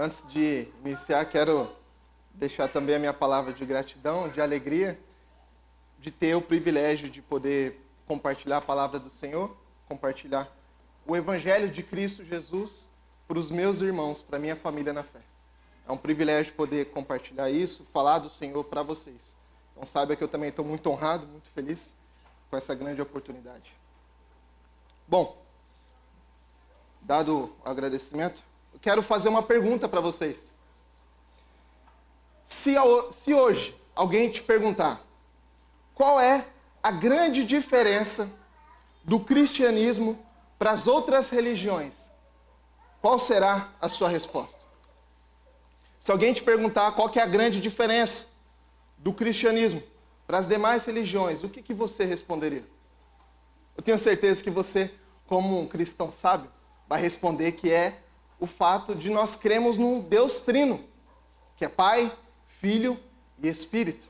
Antes de iniciar, quero deixar também a minha palavra de gratidão, de alegria, de ter o privilégio de poder compartilhar a palavra do Senhor, compartilhar o Evangelho de Cristo Jesus para os meus irmãos, para a minha família na fé. É um privilégio poder compartilhar isso, falar do Senhor para vocês. Então saiba que eu também estou muito honrado, muito feliz com essa grande oportunidade. Bom, dado o agradecimento, eu quero fazer uma pergunta para vocês. Se hoje alguém te perguntar qual é a grande diferença do cristianismo para as outras religiões, qual será a sua resposta? Se alguém te perguntar qual que é a grande diferença do cristianismo para as demais religiões, o que você responderia? Eu tenho certeza que você, como um cristão sábio, vai responder que é o fato de nós cremos num Deus trino, que é Pai, Filho e Espírito.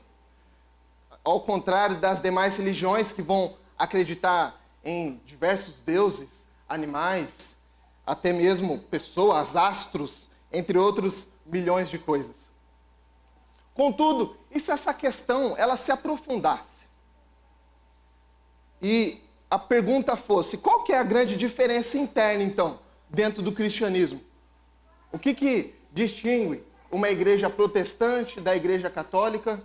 Ao contrário das demais religiões que vão acreditar em diversos deuses, animais, até mesmo pessoas, astros, entre outros milhões de coisas. Contudo, e se essa questão ela se aprofundasse? E a pergunta fosse, qual que é a grande diferença interna, então, dentro do cristianismo? O que distingue uma igreja protestante da igreja católica,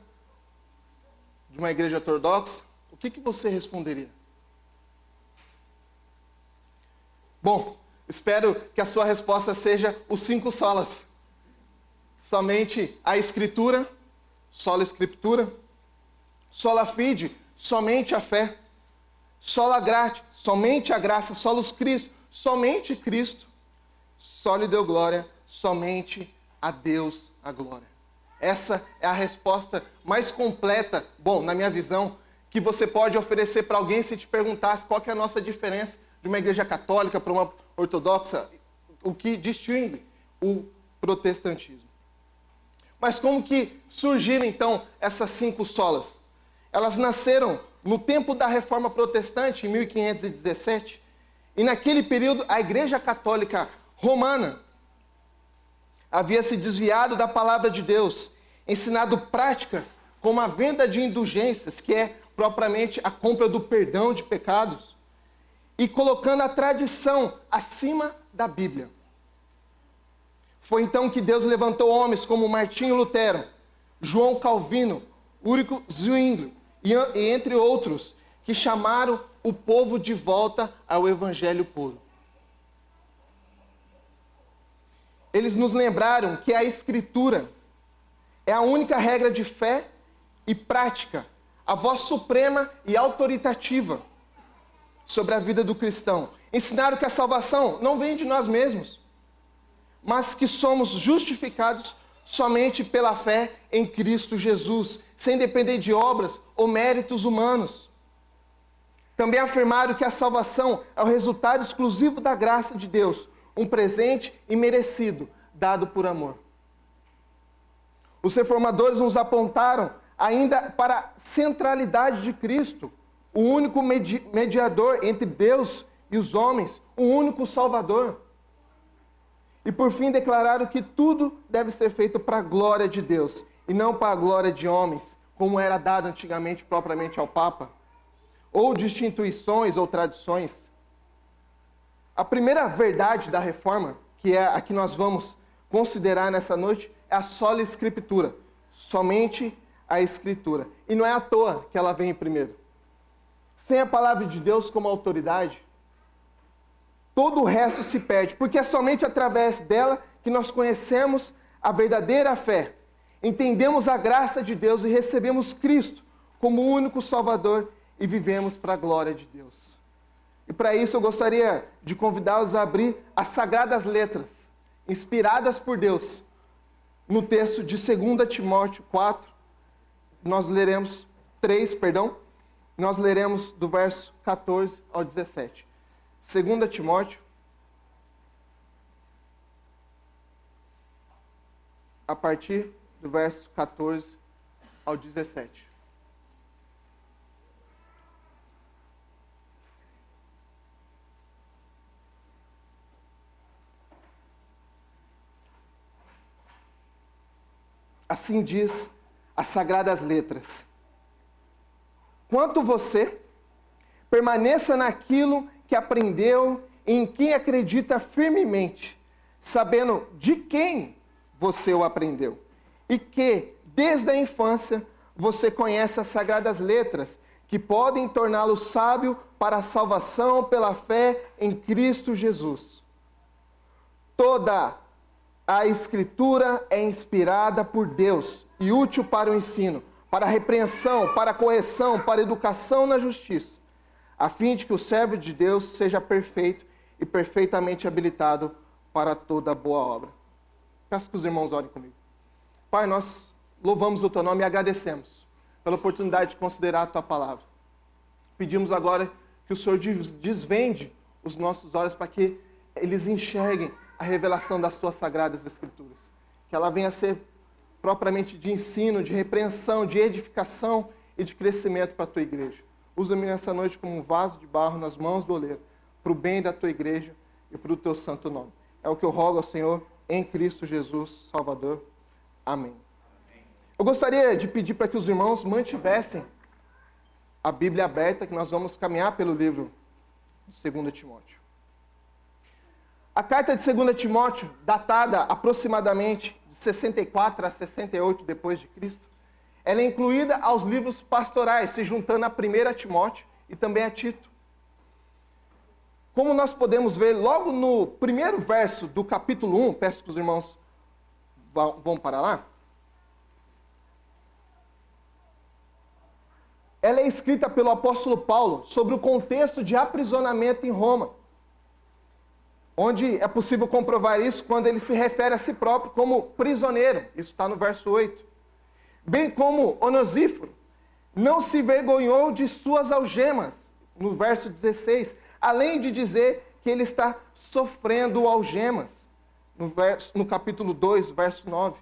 de uma igreja ortodoxa? O que você responderia? Bom, espero que a sua resposta seja os 5 solas. Somente a Escritura, sola Escritura, sola fide, somente a fé, sola gratia, somente a graça, solus Christo, somente Cristo, soli Deo glória, somente a Deus a glória. Essa é a resposta mais completa, bom, na minha visão, que você pode oferecer para alguém se te perguntasse qual que é a nossa diferença de uma igreja católica para uma ortodoxa, o que distingue o protestantismo. Mas como que surgiram, então, essas 5 solas? Elas nasceram no tempo da Reforma Protestante, em 1517, e naquele período a Igreja Católica Romana havia se desviado da palavra de Deus, ensinado práticas como a venda de indulgências, que é propriamente a compra do perdão de pecados, e colocando a tradição acima da Bíblia. Foi então que Deus levantou homens como Martinho Lutero, João Calvino, Ulrico Zwingli e entre outros, que chamaram o povo de volta ao Evangelho puro. Eles nos lembraram que a Escritura é a única regra de fé e prática, a voz suprema e autoritativa sobre a vida do cristão. Ensinaram que a salvação não vem de nós mesmos, mas que somos justificados somente pela fé em Cristo Jesus, sem depender de obras ou méritos humanos. Também afirmaram que a salvação é o resultado exclusivo da graça de Deus, um presente imerecido, dado por amor. Os reformadores nos apontaram ainda para a centralidade de Cristo, o único mediador entre Deus e os homens, o único Salvador. E por fim declararam que tudo deve ser feito para a glória de Deus, e não para a glória de homens, como era dado antigamente propriamente ao Papa, ou de instituições ou tradições. A primeira verdade da reforma, que é a que nós vamos considerar nessa noite, é a sola Escritura, somente a Escritura. E não é à toa que ela vem primeiro. Sem a palavra de Deus como autoridade, todo o resto se perde, porque é somente através dela que nós conhecemos a verdadeira fé, entendemos a graça de Deus e recebemos Cristo como o único Salvador e vivemos para a glória de Deus. E para isso eu gostaria de convidá-los a abrir as Sagradas Letras, inspiradas por Deus, no texto de 2 Timóteo 4, nós leremos do verso 14 ao 17. 2 Timóteo, a partir do verso 14 ao 17. Assim diz as Sagradas Letras. Quanto você, permaneça naquilo que aprendeu e em quem acredita firmemente, sabendo de quem você o aprendeu, e que, desde a infância, você conhece as Sagradas Letras, que podem torná-lo sábio para a salvação pela fé em Cristo Jesus. Toda a Escritura é inspirada por Deus e útil para o ensino, para a repreensão, para a correção, para a educação na justiça, a fim de que o servo de Deus seja perfeito e perfeitamente habilitado para toda boa obra. Peço que os irmãos orem comigo. Pai, nós louvamos o Teu nome e agradecemos pela oportunidade de considerar a Tua palavra. Pedimos agora que o Senhor desvende os nossos olhos para que eles enxerguem a revelação das Tuas Sagradas Escrituras. Que ela venha a ser propriamente de ensino, de repreensão, de edificação e de crescimento para a Tua igreja. Usa-me nessa noite como um vaso de barro nas mãos do oleiro, para o bem da Tua igreja e para o Teu santo nome. É o que eu rogo ao Senhor em Cristo Jesus, Salvador. Amém. Eu gostaria de pedir para que os irmãos mantivessem a Bíblia aberta, que nós vamos caminhar pelo livro de 2 Timóteo. A carta de 2 Timóteo, datada aproximadamente de 64 a 68 depois de Cristo, ela é incluída aos livros pastorais, se juntando a 1 Timóteo e também a Tito. Como nós podemos ver logo no primeiro verso do capítulo 1, peço que os irmãos vão para lá. Ela é escrita pelo apóstolo Paulo sobre o contexto de aprisionamento em Roma, onde é possível comprovar isso quando ele se refere a si próprio como prisioneiro. Isso está no verso 8. Bem como Onesíforo não se envergonhou de suas algemas, no verso 16, além de dizer que ele está sofrendo algemas, no capítulo 2, verso 9.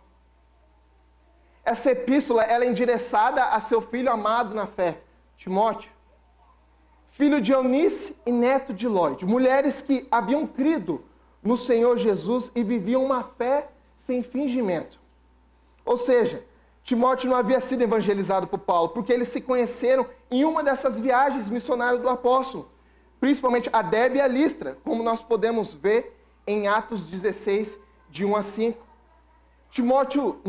Essa epístola ela é endereçada a seu filho amado na fé, Timóteo, filho de Eunice e neto de Lóide, mulheres que haviam crido no Senhor Jesus e viviam uma fé sem fingimento. Ou seja, Timóteo não havia sido evangelizado por Paulo, porque eles se conheceram em uma dessas viagens missionárias do apóstolo, principalmente a Derbe e a Listra, como nós podemos ver em Atos 16, de 1 a 5. Timóteo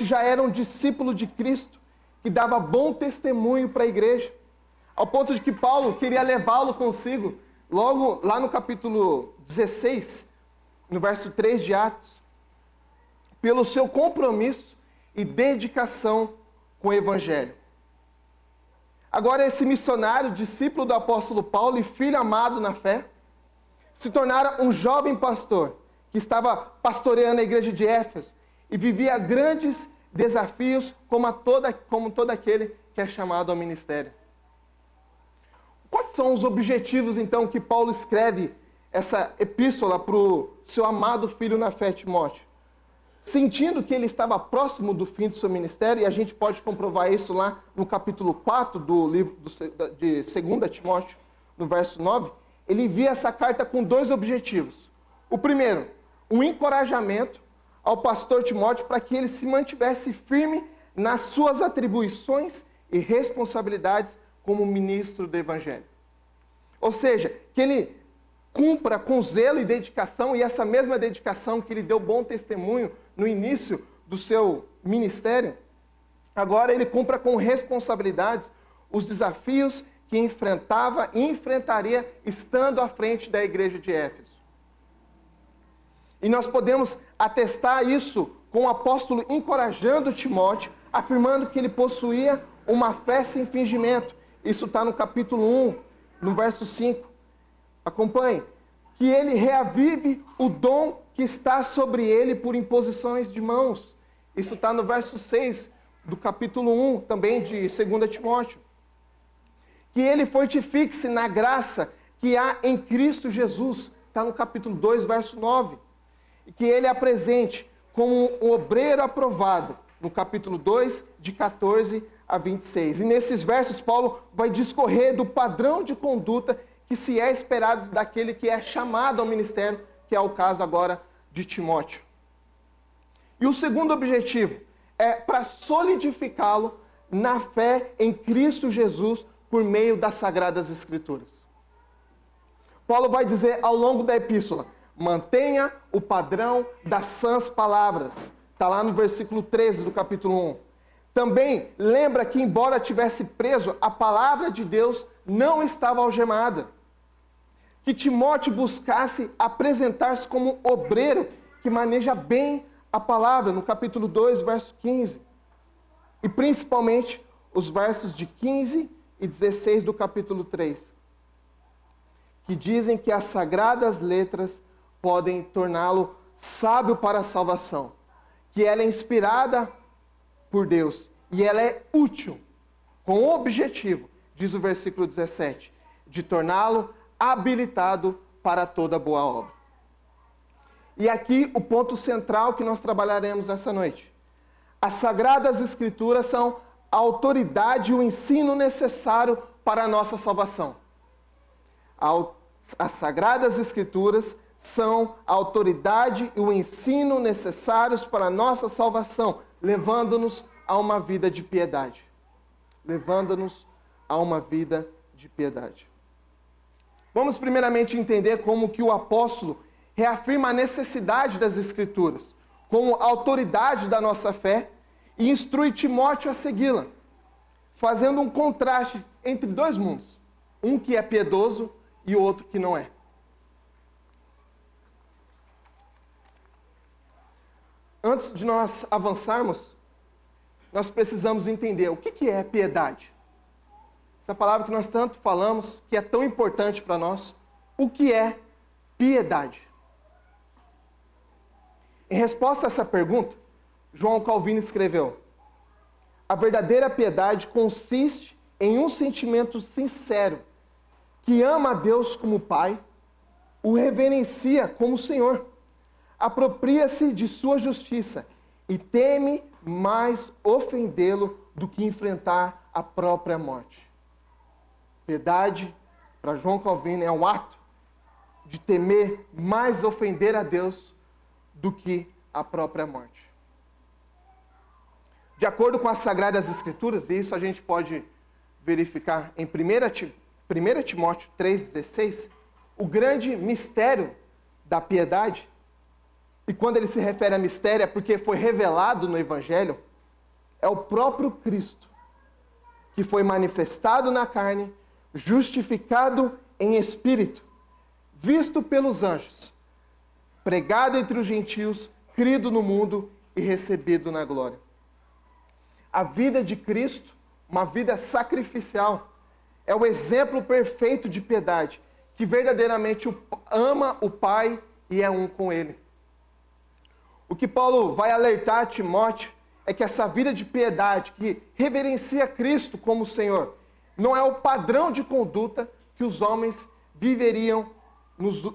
já era um discípulo de Cristo, que dava bom testemunho para a igreja, ao ponto de que Paulo queria levá-lo consigo, logo lá no capítulo 16, no verso 3 de Atos, pelo seu compromisso e dedicação com o Evangelho. Agora esse missionário, discípulo do apóstolo Paulo e filho amado na fé, se tornara um jovem pastor, que estava pastoreando a igreja de Éfeso, e vivia grandes desafios como todo aquele que é chamado ao ministério. Quais são os objetivos, então, que Paulo escreve essa epístola para o seu amado filho na fé, Timóteo? Sentindo que ele estava próximo do fim do seu ministério, e a gente pode comprovar isso lá no capítulo 4 do livro de 2 Timóteo, no verso 9, ele envia essa carta com dois objetivos. O primeiro, um encorajamento ao pastor Timóteo para que ele se mantivesse firme nas suas atribuições e responsabilidades como ministro do Evangelho. Ou seja, que ele cumpra com zelo e dedicação, e essa mesma dedicação que ele deu bom testemunho no início do seu ministério, agora ele cumpra com responsabilidades os desafios que enfrentava e enfrentaria estando à frente da igreja de Éfeso. E nós podemos atestar isso com o apóstolo encorajando Timóteo, afirmando que ele possuía uma fé sem fingimento. Isso está no capítulo 1, no verso 5. Acompanhe. Que ele reavive o dom que está sobre ele por imposições de mãos. Isso está no verso 6 do capítulo 1, também de 2 Timóteo. Que ele fortifique-se na graça que há em Cristo Jesus. Está no capítulo 2, verso 9. E que ele apresente como um obreiro aprovado, no capítulo 2, de 14 a 26. E nesses versos, Paulo vai discorrer do padrão de conduta que se é esperado daquele que é chamado ao ministério, que é o caso agora de Timóteo. E o segundo objetivo é para solidificá-lo na fé em Cristo Jesus por meio das Sagradas Escrituras. Paulo vai dizer ao longo da epístola: mantenha o padrão das sãs palavras. Está lá no versículo 13 do capítulo 1. Também lembra que, embora tivesse preso, a palavra de Deus não estava algemada. Que Timóteo buscasse apresentar-se como obreiro que maneja bem a palavra, no capítulo 2, verso 15. E principalmente os versos de 15 e 16 do capítulo 3, que dizem que as sagradas letras podem torná-lo sábio para a salvação, que ela é inspirada por Deus e ela é útil, com o objetivo, diz o versículo 17, de torná-lo habilitado para toda boa obra. E aqui o ponto central que nós trabalharemos essa noite. As Sagradas Escrituras são a autoridade e o ensino necessário para a nossa salvação. As Sagradas Escrituras são a autoridade e o ensino necessários para a nossa salvação, levando-nos a uma vida de piedade. Levando-nos a uma vida de piedade. Vamos primeiramente entender como que o apóstolo reafirma a necessidade das Escrituras, como autoridade da nossa fé, e instrui Timóteo a segui-la, fazendo um contraste entre dois mundos, um que é piedoso e o outro que não é. Antes de nós avançarmos, nós precisamos entender o que é piedade. Essa palavra que nós tanto falamos, que é tão importante para nós, o que é piedade? Em resposta a essa pergunta, João Calvino escreveu: a verdadeira piedade consiste em um sentimento sincero, que ama a Deus como Pai, o reverencia como Senhor, apropria-se de sua justiça e teme mais ofendê-lo do que enfrentar a própria morte. Piedade, para João Calvino, é um ato de temer mais ofender a Deus do que a própria morte. De acordo com as Sagradas Escrituras, e isso a gente pode verificar em 1 Timóteo 3,16, o grande mistério da piedade, e quando ele se refere a mistério é porque foi revelado no Evangelho, é o próprio Cristo, que foi manifestado na carne, justificado em espírito, visto pelos anjos, pregado entre os gentios, crido no mundo e recebido na glória. A vida de Cristo, uma vida sacrificial, é o exemplo perfeito de piedade, que verdadeiramente ama o Pai e é um com Ele. O que Paulo vai alertar a Timóteo é que essa vida de piedade, que reverencia Cristo como Senhor, não é o padrão de conduta que os homens viveriam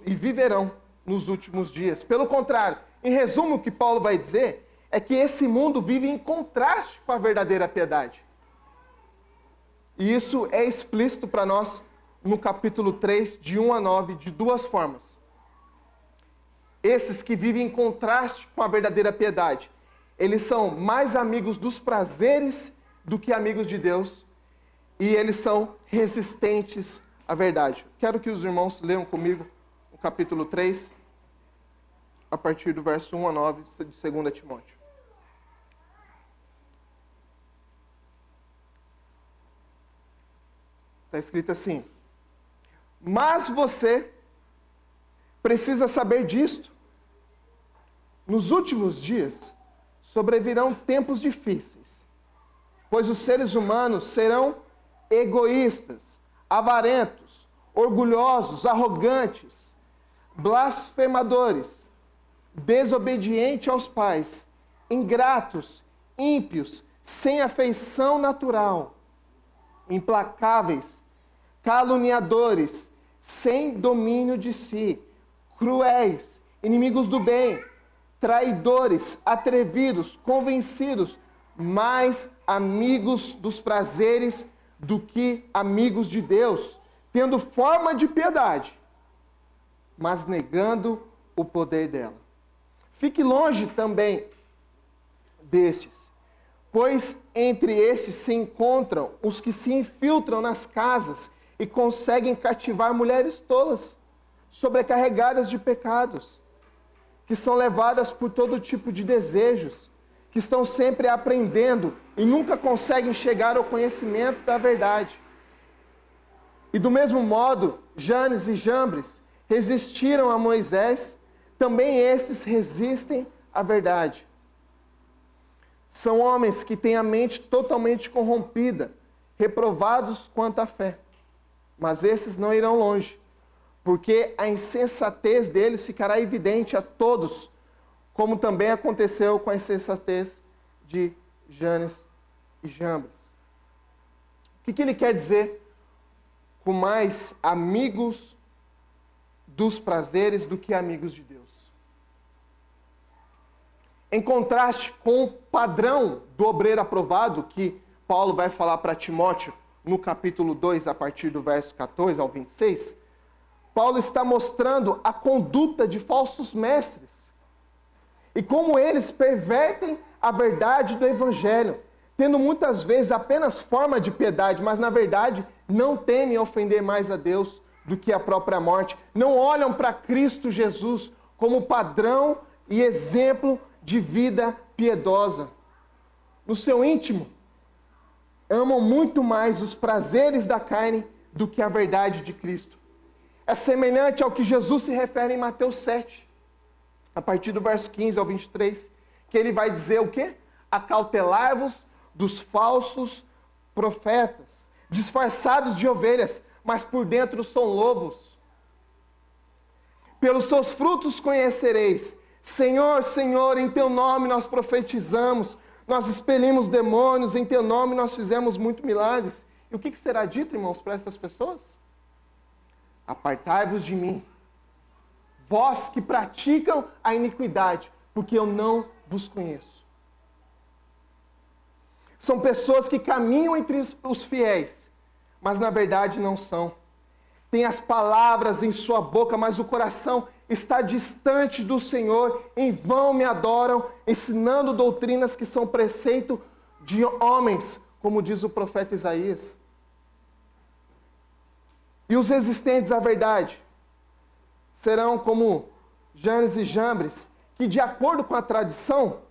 e viverão nos últimos dias. Pelo contrário, em resumo, o que Paulo vai dizer é que esse mundo vive em contraste com a verdadeira piedade. E isso é explícito para nós no capítulo 3, de 1 a 9, de duas formas. Esses que vivem em contraste com a verdadeira piedade, eles são mais amigos dos prazeres do que amigos de Deus, e eles são resistentes à verdade. Quero que os irmãos leiam comigo o capítulo 3, a partir do verso 1 a 9 de 2 Timóteo. Está escrito assim: mas você precisa saber disto. Nos últimos dias sobrevirão tempos difíceis, pois os seres humanos serão egoístas, avarentos, orgulhosos, arrogantes, blasfemadores, desobedientes aos pais, ingratos, ímpios, sem afeição natural, implacáveis, caluniadores, sem domínio de si, cruéis, inimigos do bem, traidores, atrevidos, convencidos, mais amigos dos prazeres do que amigos de Deus, tendo forma de piedade, mas negando o poder dela. Fique longe também destes. Pois entre estes se encontram os que se infiltram nas casas e conseguem cativar mulheres tolas, sobrecarregadas de pecados, que são levadas por todo tipo de desejos, que estão sempre aprendendo e nunca conseguem chegar ao conhecimento da verdade. E do mesmo modo, Janes e Jambres resistiram a Moisés, também estes resistem à verdade. São homens que têm a mente totalmente corrompida, reprovados quanto à fé. Mas esses não irão longe, porque a insensatez deles ficará evidente a todos, como também aconteceu com a insensatez de Janes e Jambres. O que ele quer dizer com mais amigos dos prazeres do que amigos de Deus? Em contraste com o padrão do obreiro aprovado, que Paulo vai falar para Timóteo no capítulo 2, a partir do verso 14 ao 26, Paulo está mostrando a conduta de falsos mestres e como eles pervertem a verdade do evangelho, tendo muitas vezes apenas forma de piedade, mas na verdade não temem ofender mais a Deus do que a própria morte. Não olham para Cristo Jesus como padrão e exemplo de vida piedosa. No seu íntimo, amam muito mais os prazeres da carne do que a verdade de Cristo. É semelhante ao que Jesus se refere em Mateus 7, a partir do verso 15 ao 23, que ele vai dizer o quê? Acautelai-vos dos falsos profetas, disfarçados de ovelhas, mas por dentro são lobos. Pelos seus frutos conhecereis. Senhor, Senhor, em teu nome nós profetizamos, nós expelimos demônios, em teu nome nós fizemos muitos milagres. E o que será dito, irmãos, para essas pessoas? Apartai-vos de mim, vós que praticam a iniquidade, porque eu não vos conheço. São pessoas que caminham entre os fiéis, mas na verdade não são. Tem as palavras em sua boca, mas o coração está distante do Senhor. Em vão me adoram, ensinando doutrinas que são preceito de homens, como diz o profeta Isaías. E os resistentes à verdade serão como Janes e Jambres, que de acordo com a tradição,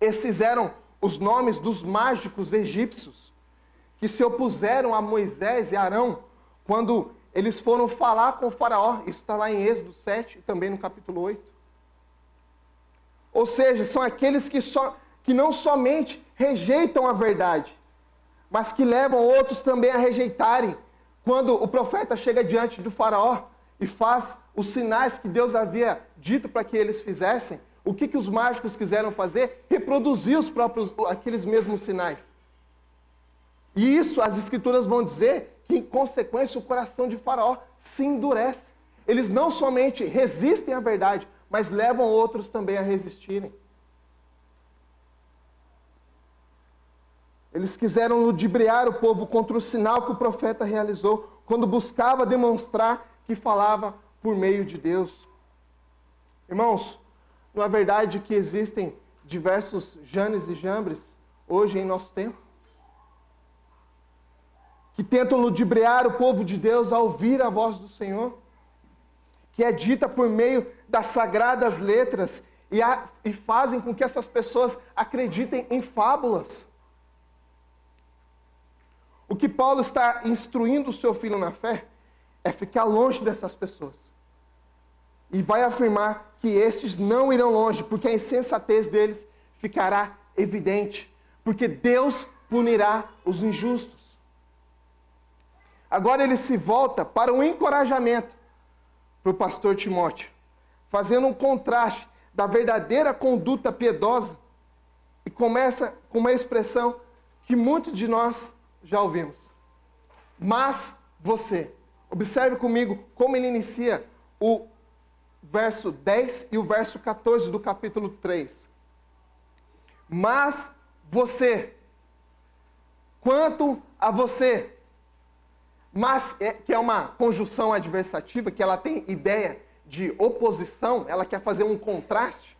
esses eram os nomes dos mágicos egípcios, que se opuseram a Moisés e Arão, quando eles foram falar com o faraó. Isso está lá em Êxodo 7 e também no capítulo 8. Ou seja, são aqueles que não somente rejeitam a verdade, mas que levam outros também a rejeitarem. Quando o profeta chega diante do faraó e faz os sinais que Deus havia dito para que eles fizessem, o que os mágicos quiseram fazer? Reproduzir aqueles mesmos sinais. E isso as escrituras vão dizer que, em consequência, o coração de faraó se endurece. Eles não somente resistem à verdade, mas levam outros também a resistirem. Eles quiseram ludibriar o povo contra o sinal que o profeta realizou, quando buscava demonstrar que falava por meio de Deus. Irmãos, não é verdade que existem diversos Janes e Jambres hoje em nosso tempo? Que tentam ludibriar o povo de Deus a ouvir a voz do Senhor, que é dita por meio das sagradas letras, e fazem com que essas pessoas acreditem em fábulas. O que Paulo está instruindo o seu filho na fé é ficar longe dessas pessoas. E vai afirmar que estes não irão longe, porque a insensatez deles ficará evidente, porque Deus punirá os injustos. Agora ele se volta para um encorajamento para o pastor Timóteo, fazendo um contraste da verdadeira conduta piedosa, e começa com uma expressão que muitos de nós já ouvimos. Mas você. Observe comigo como ele inicia o verso 10 e o verso 14 do capítulo 3. Mas você. Quanto a você. Mas, que é uma conjunção adversativa, que ela tem ideia de oposição, ela quer fazer um contraste.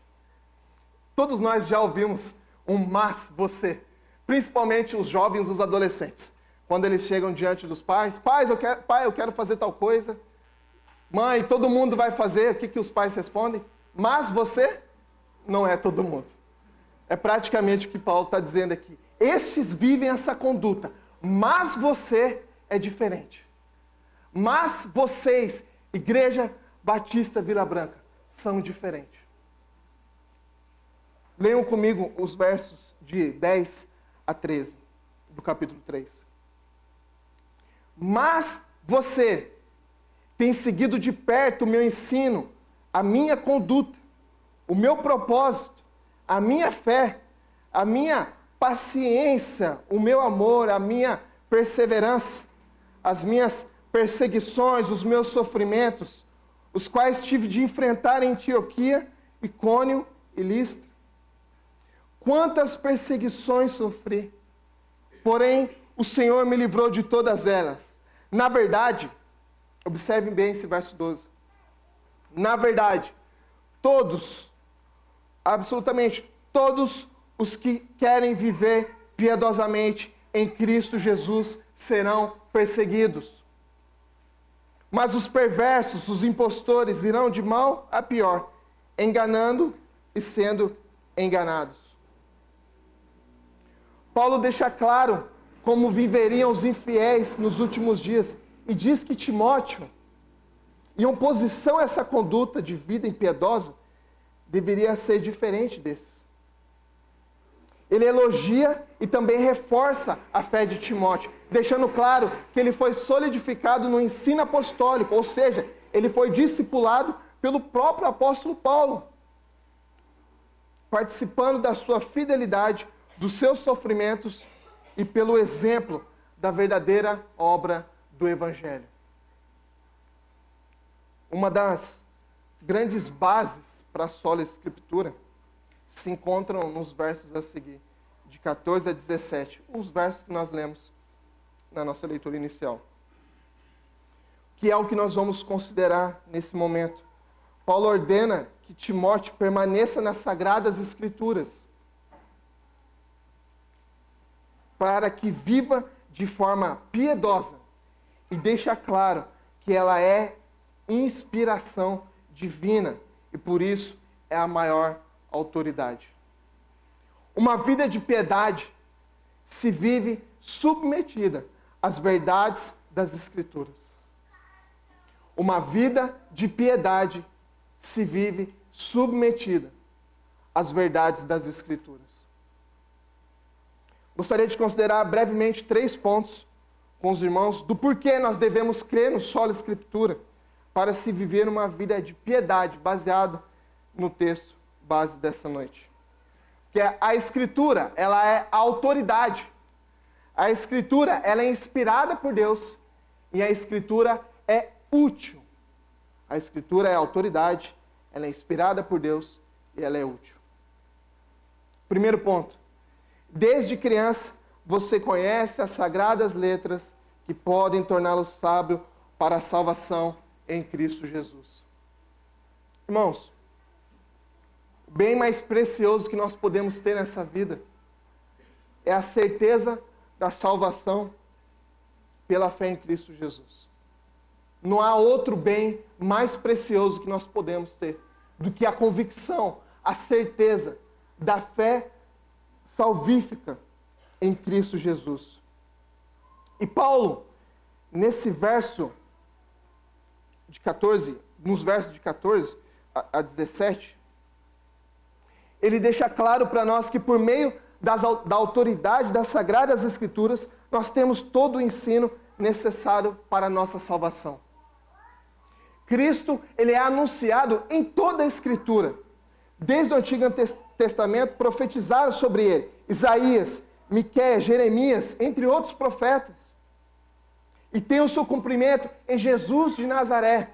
Todos nós já ouvimos mas você. Principalmente os jovens, os adolescentes. Quando eles chegam diante dos pais, pai, eu quero fazer tal coisa. Mãe, todo mundo vai fazer. O que os pais respondem? Mas você não é todo mundo. É praticamente o que Paulo está dizendo aqui. Estes vivem essa conduta, mas você é diferente. Mas vocês, Igreja Batista Vila Branca, são diferentes. Leiam comigo os versos de 10 a 13 do capítulo 3. Mas você tem seguido de perto o meu ensino, a minha conduta, o meu propósito, a minha fé, a minha paciência, o meu amor, a minha perseverança, as minhas perseguições, os meus sofrimentos, os quais tive de enfrentar em Antioquia, Icônio e Listra. Quantas perseguições sofri, porém o Senhor me livrou de todas elas. Na verdade, observem bem esse verso 12. Na verdade, todos, absolutamente todos os que querem viver piedosamente em Cristo Jesus serão perseguidos. Mas os perversos, os impostores, irão de mal a pior, enganando e sendo enganados. Paulo deixa claro como viveriam os infiéis nos últimos dias e diz que Timóteo, em oposição a essa conduta de vida impiedosa, deveria ser diferente desses. Ele elogia e também reforça a fé de Timóteo, deixando claro que ele foi solidificado no ensino apostólico, ou seja, ele foi discipulado pelo próprio apóstolo Paulo, participando da sua fidelidade, dos seus sofrimentos e pelo exemplo da verdadeira obra do Evangelho. Uma das grandes bases para a sola Escritura se encontram nos versos a seguir, de 14 a 17, os versos que nós lemos na nossa leitura inicial. Que é o que nós vamos considerar nesse momento. Paulo ordena que Timóteo permaneça nas Sagradas Escrituras, para que viva de forma piedosa e deixa claro que ela é inspiração divina e por isso é a maior autoridade. Uma vida de piedade se vive submetida às verdades das Escrituras. Uma vida de piedade se vive submetida às verdades das Escrituras. Gostaria de considerar brevemente 3 pontos com os irmãos do porquê nós devemos crer no sola Escritura para se viver uma vida de piedade baseado no texto base dessa noite. Que a Escritura, ela é a autoridade. A Escritura, ela é inspirada por Deus e a Escritura é útil. A Escritura é a autoridade, ela é inspirada por Deus e ela é útil. Primeiro ponto. Desde criança, você conhece as sagradas letras que podem torná-lo sábio para a salvação em Cristo Jesus. Irmãos, o bem mais precioso que nós podemos ter nessa vida é a certeza da salvação pela fé em Cristo Jesus. Não há outro bem mais precioso que nós podemos ter do que a convicção, a certeza da fé salvífica em Cristo Jesus. E Paulo, nesse verso de 14, nos versos de 14 a 17, ele deixa claro para nós que por meio da autoridade das Sagradas Escrituras, nós temos todo o ensino necessário para a nossa salvação. Cristo, ele é anunciado em toda a Escritura. Desde o Antigo Testamento, profetizaram sobre ele. Isaías, Miqueias, Jeremias, entre outros profetas. E tem o seu cumprimento em Jesus de Nazaré,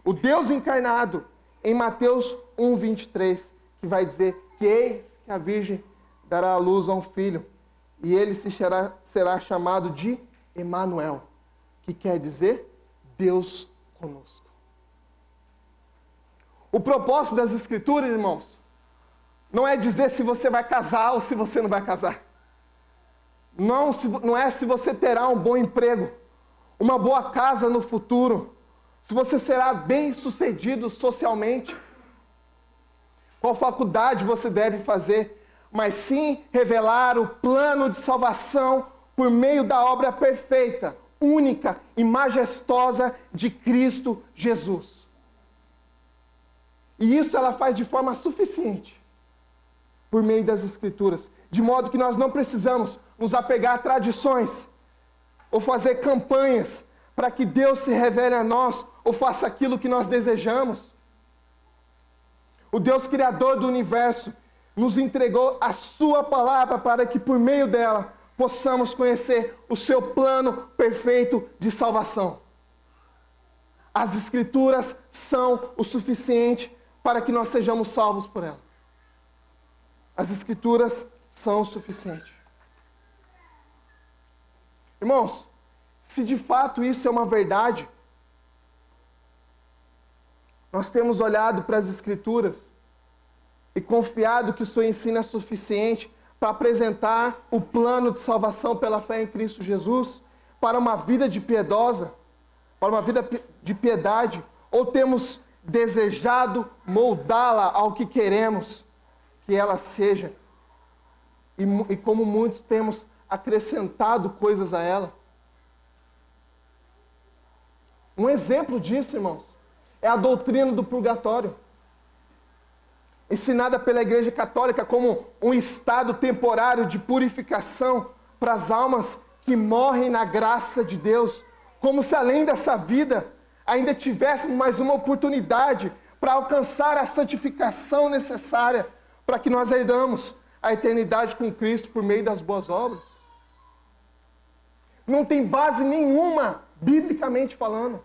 o Deus encarnado, em Mateus 1:23, que vai dizer que eis que a Virgem dará à luz a um filho, e ele será chamado de Emanuel, que quer dizer Deus conosco. O propósito das Escrituras, irmãos, Não é dizer se você vai casar ou se você não vai casar. Não é se você terá um bom emprego, uma boa casa no futuro, se você será bem-sucedido socialmente, qual faculdade você deve fazer, mas sim revelar o plano de salvação por meio da obra perfeita, única e majestosa de Cristo Jesus. E isso ela faz de forma suficiente, por meio das Escrituras, de modo que nós não precisamos nos apegar a tradições, ou fazer campanhas para que Deus se revele a nós, ou faça aquilo que nós desejamos. O Deus Criador do universo nos entregou a sua palavra para que por meio dela possamos conhecer o seu plano perfeito de salvação. As Escrituras são o suficiente para que nós sejamos salvos por ela. As Escrituras são o suficiente. Irmãos, se de fato isso é uma verdade, nós temos olhado para as Escrituras e confiado que o seu ensino é suficiente para apresentar o plano de salvação pela fé em Cristo Jesus para uma vida de piedosa, para uma vida de piedade, ou temos desejado moldá-la ao que queremos que ela seja, e como muitos temos acrescentado coisas a ela. Um exemplo disso, irmãos, é a doutrina do purgatório, ensinada pela Igreja Católica como um estado temporário de purificação para as almas que morrem na graça de Deus, como se além dessa vida ainda tivéssemos mais uma oportunidade para alcançar a santificação necessária para que nós herdamos a eternidade com Cristo por meio das boas obras. Não tem base nenhuma, biblicamente falando.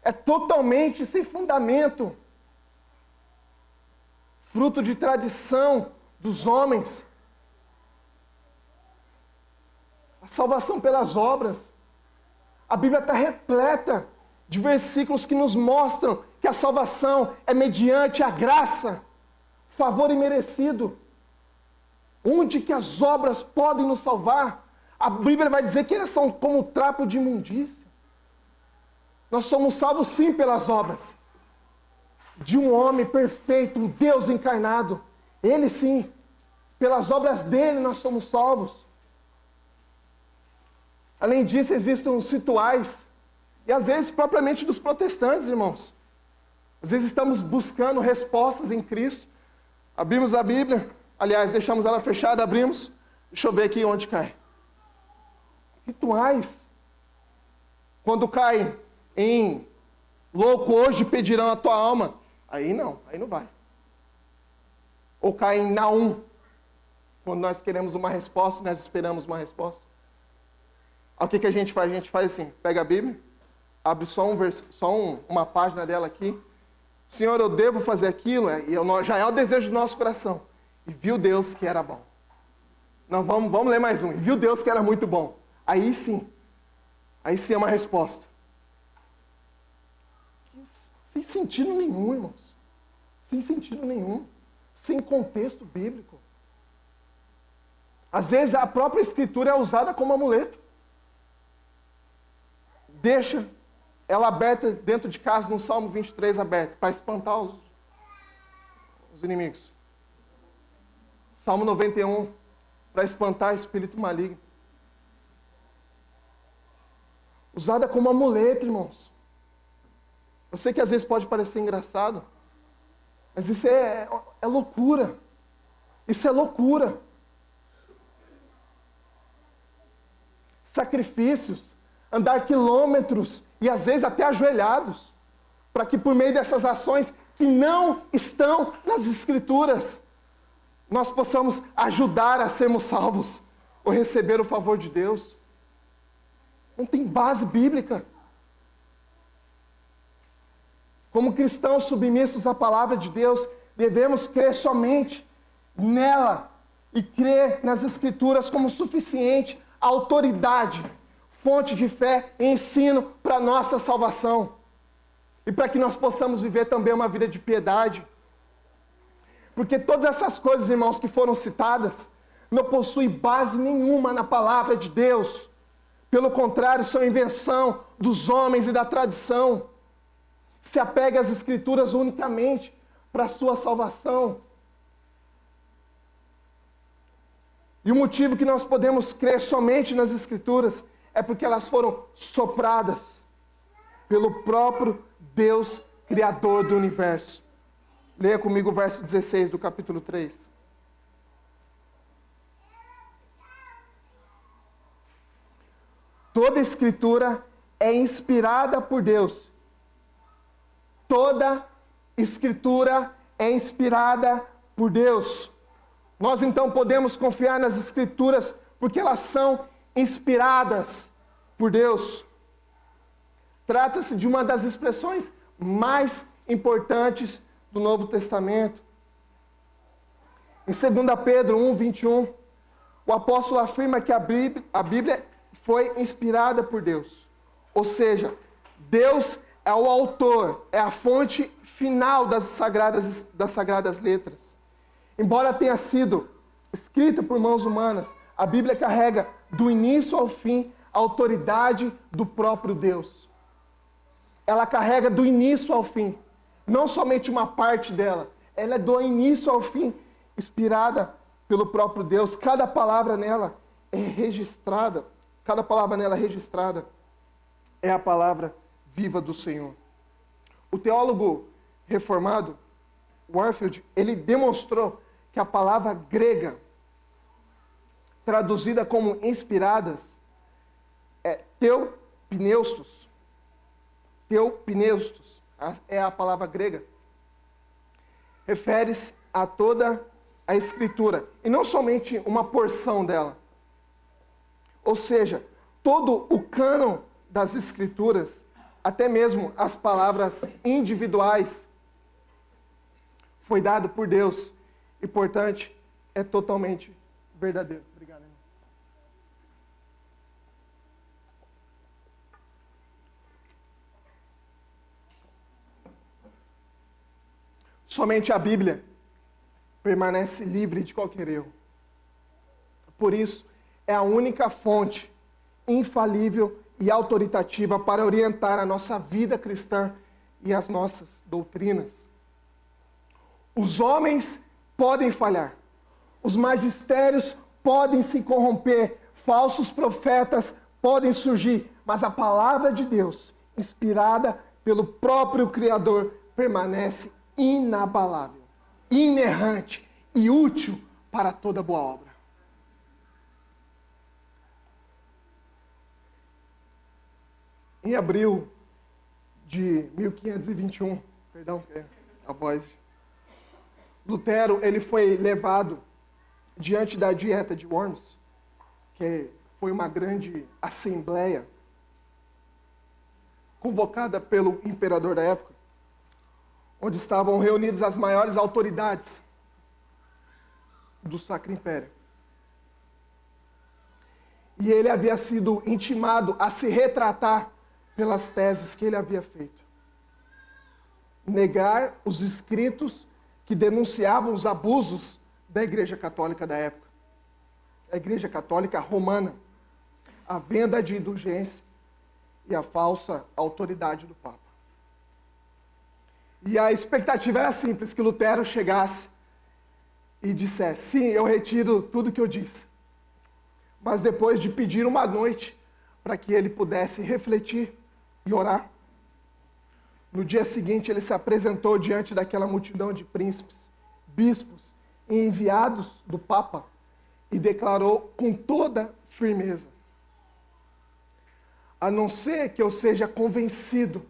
É totalmente sem fundamento. Fruto de tradição dos homens. A salvação pelas obras. A Bíblia está repleta de versículos que nos mostram que a salvação é mediante a graça, favor imerecido. Onde que as obras podem nos salvar? A Bíblia vai dizer que elas são como trapo de imundícia. Nós somos salvos sim pelas obras de um homem perfeito, um Deus encarnado. Ele sim, pelas obras dele nós somos salvos. Além disso, existem os rituais, e às vezes propriamente dos protestantes, irmãos. Às vezes estamos buscando respostas em Cristo. Abrimos a Bíblia, aliás, deixamos ela fechada, abrimos. Deixa eu ver aqui onde cai. Rituais. Quando cai em louco hoje pedirão a tua alma, aí não vai. Ou cai em Naum, quando nós queremos uma resposta, nós esperamos uma resposta. O que a gente faz? A gente faz assim, pega a Bíblia, abre só uma página dela aqui. Senhor, eu devo fazer aquilo? Já é o desejo do nosso coração. E viu Deus que era bom. Não, vamos ler mais um. E viu Deus que era muito bom. Aí sim é uma resposta. Sem sentido nenhum, irmãos. Sem sentido nenhum. Sem contexto bíblico. Às vezes a própria Escritura é usada como amuleto. Deixa ela aberta dentro de casa, no Salmo 23 aberto, para espantar os inimigos. Salmo 91, para espantar espírito maligno. Usada como amuleto, irmãos. Eu sei que às vezes pode parecer engraçado, mas isso é loucura. Isso é loucura. Sacrifícios, andar quilômetros e às vezes até ajoelhados, para que por meio dessas ações que não estão nas Escrituras, nós possamos ajudar a sermos salvos ou receber o favor de Deus. Não tem base bíblica. Como cristãos submissos à palavra de Deus, devemos crer somente nela e crer nas Escrituras como suficiente autoridade, fonte de fé e ensino para a nossa salvação. E para que nós possamos viver também uma vida de piedade. Porque todas essas coisas, irmãos, que foram citadas, não possuem base nenhuma na palavra de Deus. Pelo contrário, são invenção dos homens e da tradição. Se apega às Escrituras unicamente para a sua salvação. E o motivo que nós podemos crer somente nas Escrituras é porque elas foram sopradas pelo próprio Deus Criador do universo. Leia comigo o verso 16 do capítulo 3. Toda Escritura é inspirada por Deus. Toda Escritura é inspirada por Deus. Nós então podemos confiar nas Escrituras porque elas são inspiradas por Deus. Trata-se de uma das expressões mais importantes do Novo Testamento. Em 2 Pedro 1, 21, o apóstolo afirma que a Bíblia foi inspirada por Deus. Ou seja, Deus é o autor, é a fonte final das sagradas letras. Embora tenha sido escrita por mãos humanas, a Bíblia carrega do início ao fim a autoridade do próprio Deus. Ela carrega do início ao fim, não somente uma parte dela, ela é do início ao fim, inspirada pelo próprio Deus. Cada palavra nela é registrada, é a palavra viva do Senhor. O teólogo reformado, Warfield, ele demonstrou que a palavra grega, traduzida como inspiradas, é teopneustos. Teopneustos é a palavra grega. Refere-se a toda a Escritura, e não somente uma porção dela. Ou seja, todo o cânon das Escrituras, até mesmo as palavras individuais, foi dado por Deus e, portanto, é totalmente verdadeiro. Obrigado, irmão. Somente a Bíblia permanece livre de qualquer erro. Por isso, é a única fonte infalível e autoritativa para orientar a nossa vida cristã e as nossas doutrinas. Os homens podem falhar, os magistérios podem se corromper, falsos profetas podem surgir, mas a palavra de Deus, inspirada pelo próprio Criador, permanece inabalável, inerrante e útil para toda boa obra. Em abril de 1521, Lutero, ele foi levado diante da Dieta de Worms, que foi uma grande assembleia convocada pelo imperador da época, onde estavam reunidas as maiores autoridades do Sacro Império. E ele havia sido intimado a se retratar pelas teses que ele havia feito. Negar os escritos que denunciavam os abusos da Igreja Católica da época. A Igreja Católica Romana, a venda de indulgência e a falsa autoridade do Papa. E a expectativa era simples, que Lutero chegasse e dissesse: sim, eu retiro tudo que eu disse. Mas depois de pedir uma noite para que ele pudesse refletir e orar, no dia seguinte ele se apresentou diante daquela multidão de príncipes, bispos e enviados do Papa e declarou com toda firmeza: a não ser que eu seja convencido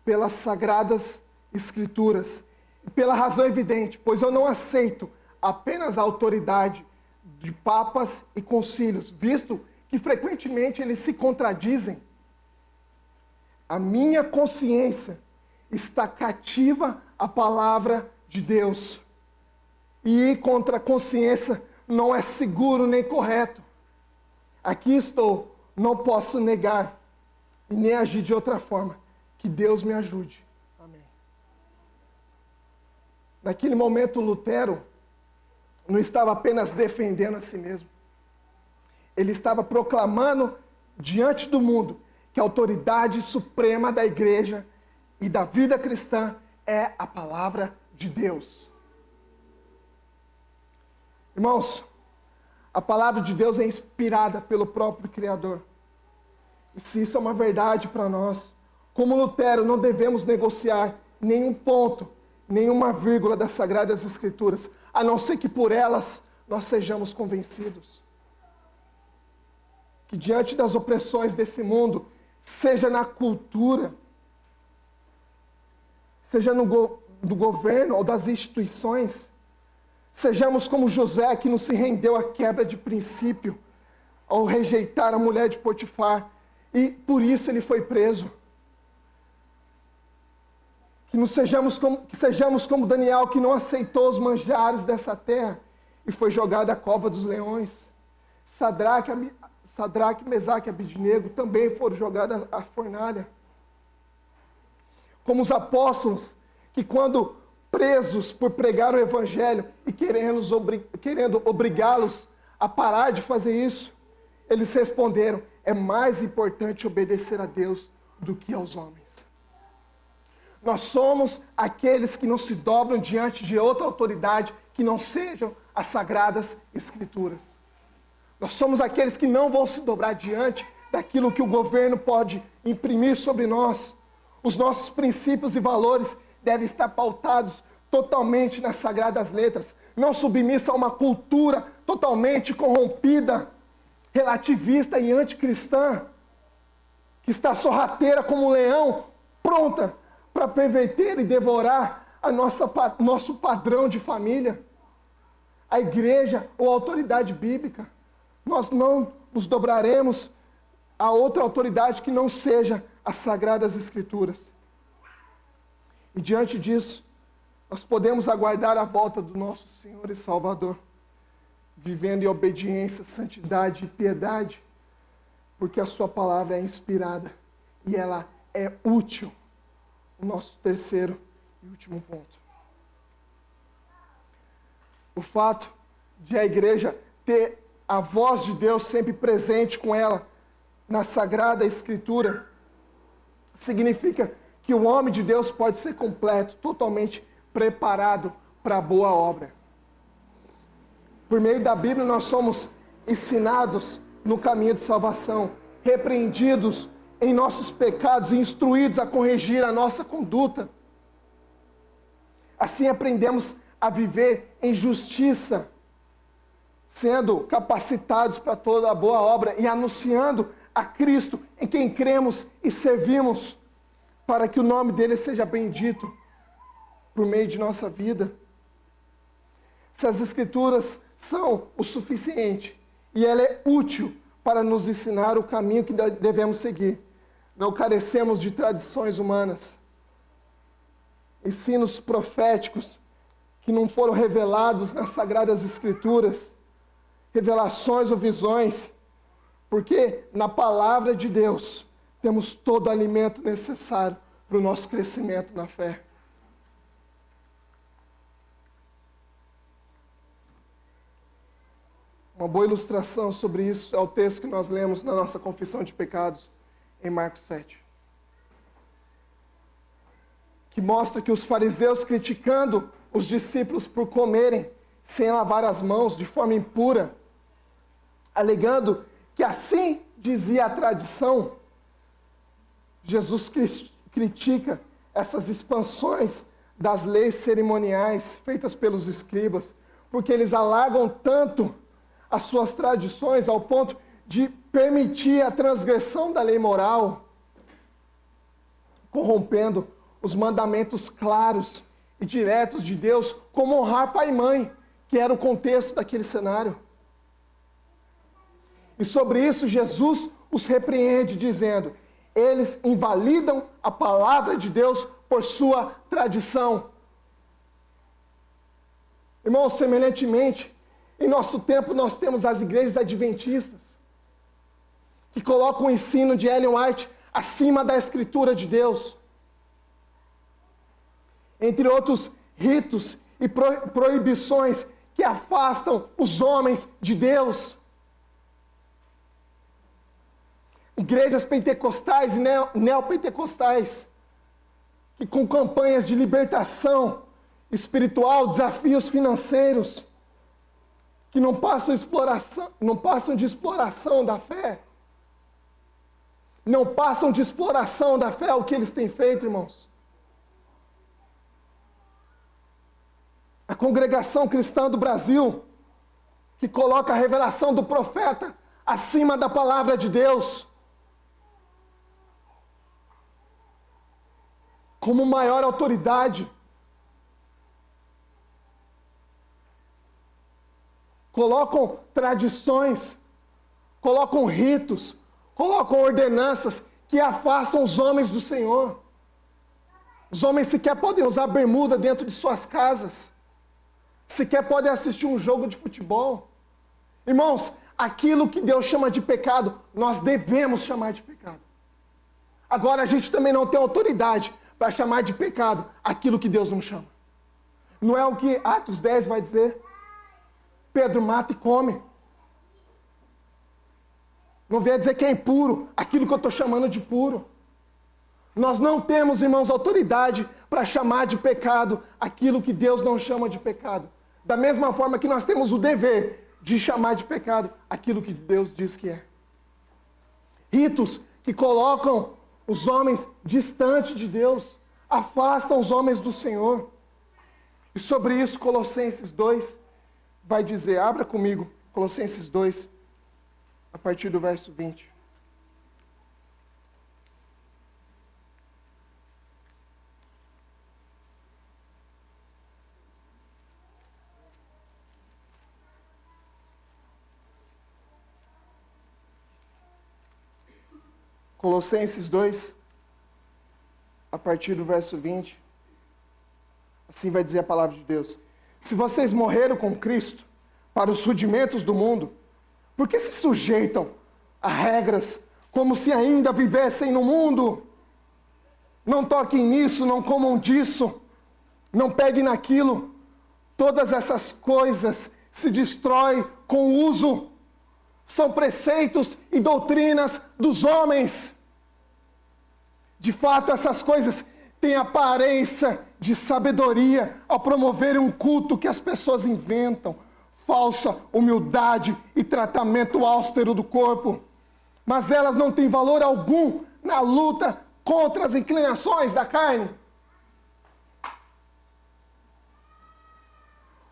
pelas sagradas Escrituras, e pela razão evidente, pois eu não aceito apenas a autoridade de papas e concílios, visto que frequentemente eles se contradizem. A minha consciência está cativa à palavra de Deus. E ir contra a consciência não é seguro nem correto. Aqui estou, não posso negar e nem agir de outra forma. Que Deus me ajude. Amém. Naquele momento, Lutero não estava apenas defendendo a si mesmo. Ele estava proclamando diante do mundo que a autoridade suprema da igreja e da vida cristã é a palavra de Deus. Irmãos, a palavra de Deus é inspirada pelo próprio Criador. E se isso é uma verdade para nós, como Lutero, não devemos negociar nenhum ponto, nenhuma vírgula das Sagradas Escrituras, a não ser que por elas nós sejamos convencidos. Que diante das opressões desse mundo, seja na cultura, seja do governo ou das instituições, sejamos como José, que não se rendeu à quebra de princípio, ao rejeitar a mulher de Potifar, e por isso ele foi preso. Que sejamos como Daniel, que não aceitou os manjares dessa terra e foi jogado à cova dos leões. Sadraque, Mesaque e Abednego também foram jogados à fornalha. Como os apóstolos, que quando presos por pregar o evangelho e querendo obrigá-los a parar de fazer isso, eles responderam: é mais importante obedecer a Deus do que aos homens. Nós somos aqueles que não se dobram diante de outra autoridade que não sejam as Sagradas Escrituras. Nós somos aqueles que não vão se dobrar diante daquilo que o governo pode imprimir sobre nós. Os nossos princípios e valores devem estar pautados totalmente nas Sagradas Letras, não submissa a uma cultura totalmente corrompida, relativista e anticristã, que está sorrateira como um leão, pronta para perverter e devorar nosso padrão de família, a igreja ou a autoridade bíblica. Nós não nos dobraremos a outra autoridade que não seja as Sagradas Escrituras. E diante disso, nós podemos aguardar a volta do nosso Senhor e Salvador, vivendo em obediência, santidade e piedade, porque a sua palavra é inspirada e ela é útil. O nosso terceiro e último ponto. O fato de a igreja ter a voz de Deus sempre presente com ela na Sagrada Escritura significa que o homem de Deus pode ser completo, totalmente preparado para a boa obra. Por meio da Bíblia nós somos ensinados no caminho de salvação, repreendidos em nossos pecados e instruídos a corrigir a nossa conduta. Assim aprendemos a viver em justiça, sendo capacitados para toda a boa obra e anunciando a Cristo em quem cremos e servimos, para que o nome dele seja bendito por meio de nossa vida. Se as Escrituras são o suficiente e ela é útil para nos ensinar o caminho que devemos seguir, não carecemos de tradições humanas, ensinos proféticos que não foram revelados nas Sagradas Escrituras, revelações ou visões, porque na palavra de Deus temos todo o alimento necessário para o nosso crescimento na fé. Uma boa ilustração sobre isso é o texto que nós lemos na nossa confissão de pecados, em Marcos 7. Que mostra que os fariseus, criticando os discípulos por comerem sem lavar as mãos de forma impura, alegando que assim dizia a tradição, Jesus critica essas expansões das leis cerimoniais feitas pelos escribas, porque eles alargam tanto as suas tradições ao ponto de permitir a transgressão da lei moral, corrompendo os mandamentos claros e diretos de Deus, como honrar pai e mãe, que era o contexto daquele cenário. E sobre isso Jesus os repreende, dizendo: eles invalidam a palavra de Deus por sua tradição. Irmãos, semelhantemente, em nosso tempo nós temos as igrejas adventistas, que colocam o ensino de Ellen White acima da Escritura de Deus. Entre outros ritos e proibições que afastam os homens de Deus. Igrejas pentecostais e neopentecostais, que com campanhas de libertação espiritual, desafios financeiros, que não passam de exploração da fé. Não passam de exploração da fé o que eles têm feito, irmãos. A Congregação Cristã do Brasil, que coloca a revelação do profeta acima da palavra de Deus, como maior autoridade. Colocam tradições, colocam ritos, colocam ordenanças que afastam os homens do Senhor. Os homens sequer podem usar bermuda dentro de suas casas. Sequer podem assistir um jogo de futebol. Irmãos, aquilo que Deus chama de pecado, nós devemos chamar de pecado. Agora a gente também não tem autoridade para chamar de pecado aquilo que Deus não chama. Não é o que Atos 10 vai dizer? Pedro mata e come. Não vem dizer que é impuro aquilo que eu estou chamando de puro. Nós não temos, irmãos, autoridade para chamar de pecado aquilo que Deus não chama de pecado. Da mesma forma que nós temos o dever de chamar de pecado aquilo que Deus diz que é. Ritos que colocam os homens distante de Deus, afastam os homens do Senhor. E sobre isso, Colossenses 2 vai dizer, abra comigo, Colossenses 2, a partir do verso 20. Colossenses 2, a partir do verso 20. Assim vai dizer a palavra de Deus. Se vocês morreram com Cristo para os rudimentos do mundo, por que se sujeitam a regras como se ainda vivessem no mundo? Não toquem nisso, não comam disso, não peguem naquilo. Todas essas coisas se destroem com o uso. São preceitos e doutrinas dos homens. De fato, essas coisas têm aparência de sabedoria ao promoverem um culto que as pessoas inventam, falsa humildade e tratamento austero do corpo. Mas elas não têm valor algum na luta contra as inclinações da carne.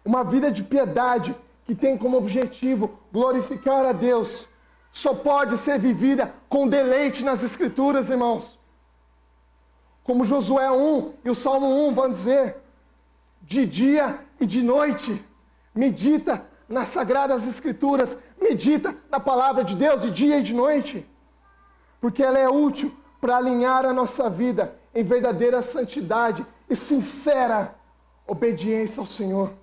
Uma vida de piedade que tem como objetivo glorificar a Deus, só pode ser vivida com deleite nas Escrituras, irmãos. Como Josué 1 e o Salmo 1 vão dizer, de dia e de noite, medita nas Sagradas Escrituras, medita na Palavra de Deus de dia e de noite, porque ela é útil para alinhar a nossa vida em verdadeira santidade e sincera obediência ao Senhor.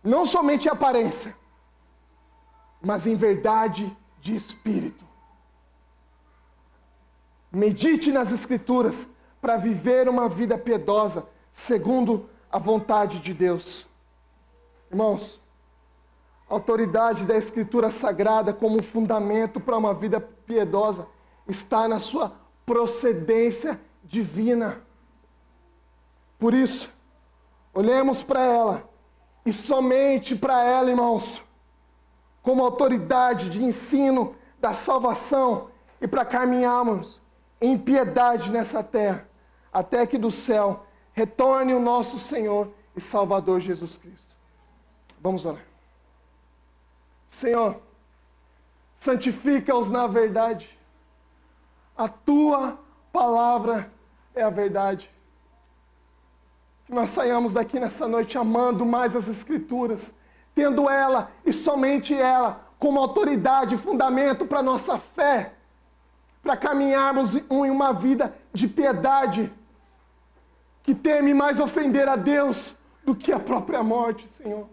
Não somente em aparência, mas em verdade de espírito. Medite nas Escrituras para viver uma vida piedosa, segundo a vontade de Deus. Irmãos, a autoridade da Escritura Sagrada como fundamento para uma vida piedosa está na sua procedência divina. Por isso, olhemos para ela, e somente para ela, irmãos, como autoridade de ensino da salvação e para caminharmos em piedade nessa terra, até que do céu retorne o nosso Senhor e Salvador Jesus Cristo. Vamos orar. Senhor, santifica-os na verdade. A tua palavra é a verdade. Que nós saiamos daqui nessa noite amando mais as Escrituras, tendo ela e somente ela como autoridade e fundamento para a nossa fé, para caminharmos em uma vida de piedade, que teme mais ofender a Deus do que a própria morte, Senhor.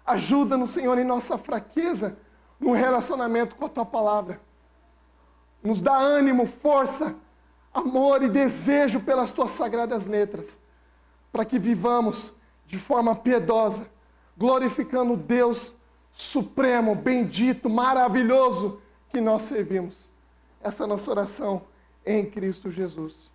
Ajuda-nos, Senhor, em nossa fraqueza no relacionamento com a Tua Palavra. Nos dá ânimo, força, amor e desejo pelas Tuas sagradas letras, para que vivamos de forma piedosa, glorificando o Deus supremo, bendito, maravilhoso que nós servimos. Essa é a nossa oração em Cristo Jesus.